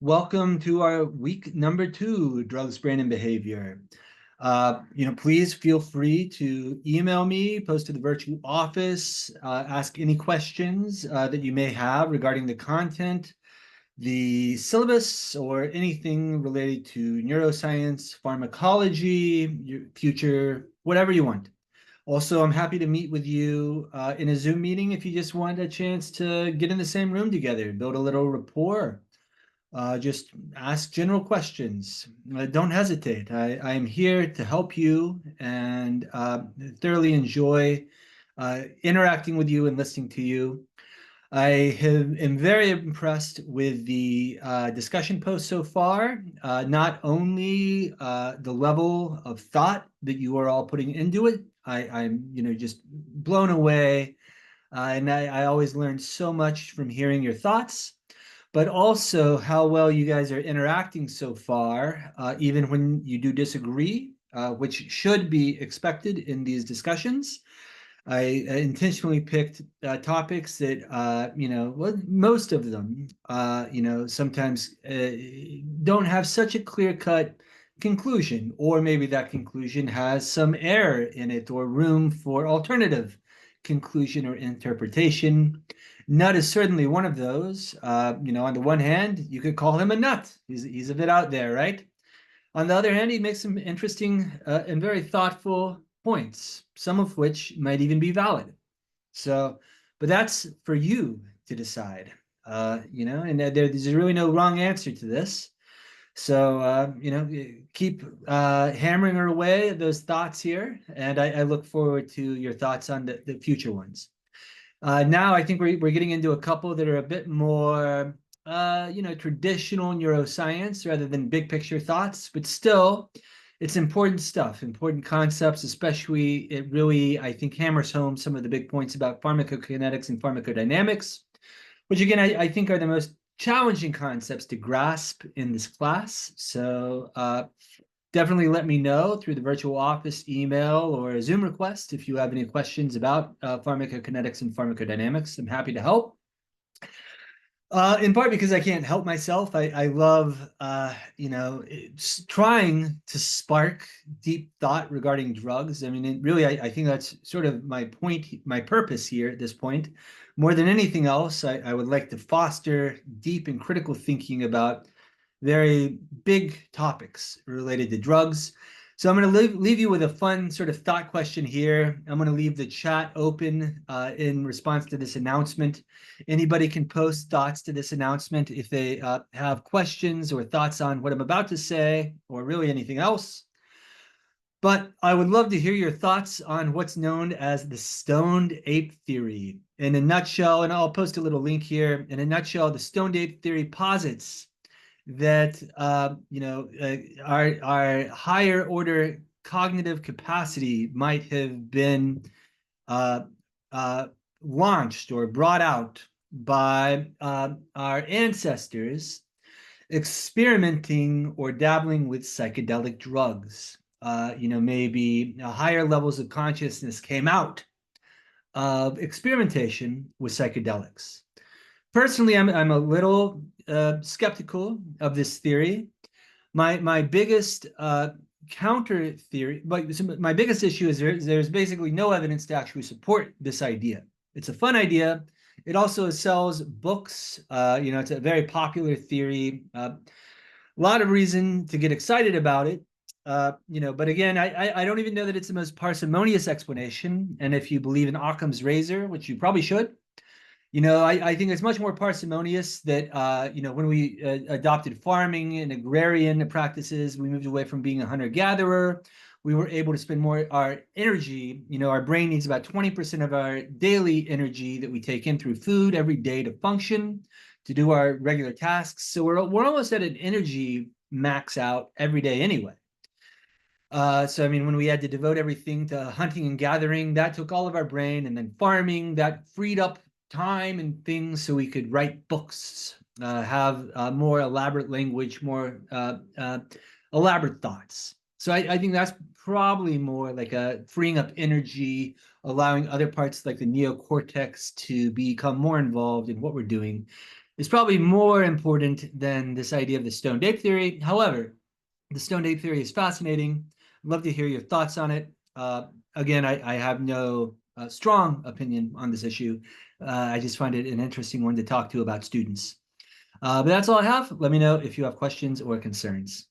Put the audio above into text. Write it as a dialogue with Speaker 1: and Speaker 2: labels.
Speaker 1: Welcome to our week number 2, Drugs, Brain, and Behavior. Please feel free to email me, post to the virtual office, ask any questions that you may have regarding the content, the syllabus, or anything related to neuroscience, pharmacology, your future, whatever you want. Also, I'm happy to meet with you in a Zoom meeting if you just want a chance to get in the same room together, build a little rapport. Just ask general questions. Don't hesitate. I am here to help you and thoroughly enjoy interacting with you and listening to you. Am very impressed with the discussion post so far. Not only the level of thought that you are all putting into it, I'm just blown away, and I always learn so much from hearing your thoughts, but also how well you guys are interacting so far, even when you do disagree, which should be expected in these discussions. I intentionally picked topics that, well, most of them, sometimes don't have such a clear-cut conclusion, or maybe that conclusion has some error in it or room for alternative conclusion or interpretation. Nut is certainly one of those. On the one hand, you could call him a nut. He's a bit out there, right? On the other hand, he makes some interesting and very thoughtful points, some of which might even be valid. So, but that's for you to decide, and there's really no wrong answer to this. So, keep hammering away at those thoughts here, and I look forward to your thoughts on the future ones. Now, I think we're getting into a couple that are a bit more, traditional neuroscience rather than big picture thoughts, but still, it's important stuff, important concepts, especially it really, I think, hammers home some of the big points about pharmacokinetics and pharmacodynamics, which again, I think are the most challenging concepts to grasp in this class. So definitely let me know through the virtual office email or a Zoom request if you have any questions about pharmacokinetics and pharmacodynamics. I'm happy to help. In part because I can't help myself. I love, trying to spark deep thought regarding drugs. I mean, really, I think that's sort of my point, my purpose here at this point. More than anything else, I would like to foster deep and critical thinking about very big topics related to drugs. So I'm going to leave you with a fun sort of thought question here. I'm going to leave the chat open in response to this announcement. Anybody can post thoughts to this announcement if they have questions or thoughts on what I'm about to say, or really anything else. But I would love to hear your thoughts on what's known as the stoned ape theory. In a nutshell, and I'll post a little link here. In a nutshell, the stoned ape theory posits that our higher order cognitive capacity might have been launched or brought out by our ancestors experimenting or dabbling with psychedelic drugs. Maybe higher levels of consciousness came out of experimentation with psychedelics. Personally, I'm a little skeptical of this theory. My biggest counter theory, but my biggest issue is there's basically no evidence to actually support this idea. It's a fun idea. It also sells books. It's a very popular theory. A lot of reason to get excited about it. But again, I don't even know that it's the most parsimonious explanation. And if you believe in Occam's razor, which you probably should, I think it's much more parsimonious that, when we adopted farming and agrarian practices, we moved away from being a hunter-gatherer. We were able to spend more our energy. Our brain needs about 20% of our daily energy that we take in through food every day to function, to do our regular tasks. So we're almost at an energy max out every day anyway. So, I mean, when we had to devote everything to hunting and gathering, that took all of our brain, and then farming, that freed up time and things so we could write books, have more elaborate language, more elaborate thoughts. So I think that's probably more like a freeing up energy, allowing other parts like the neocortex to become more involved in what we're doing. is probably more important than this idea of the stoned ape theory. However, the stoned ape theory is fascinating. I'd love to hear your thoughts on it. Again, I have no strong opinion on this issue. I just find it an interesting one to talk to about students. But that's all I have. Let me know if you have questions or concerns.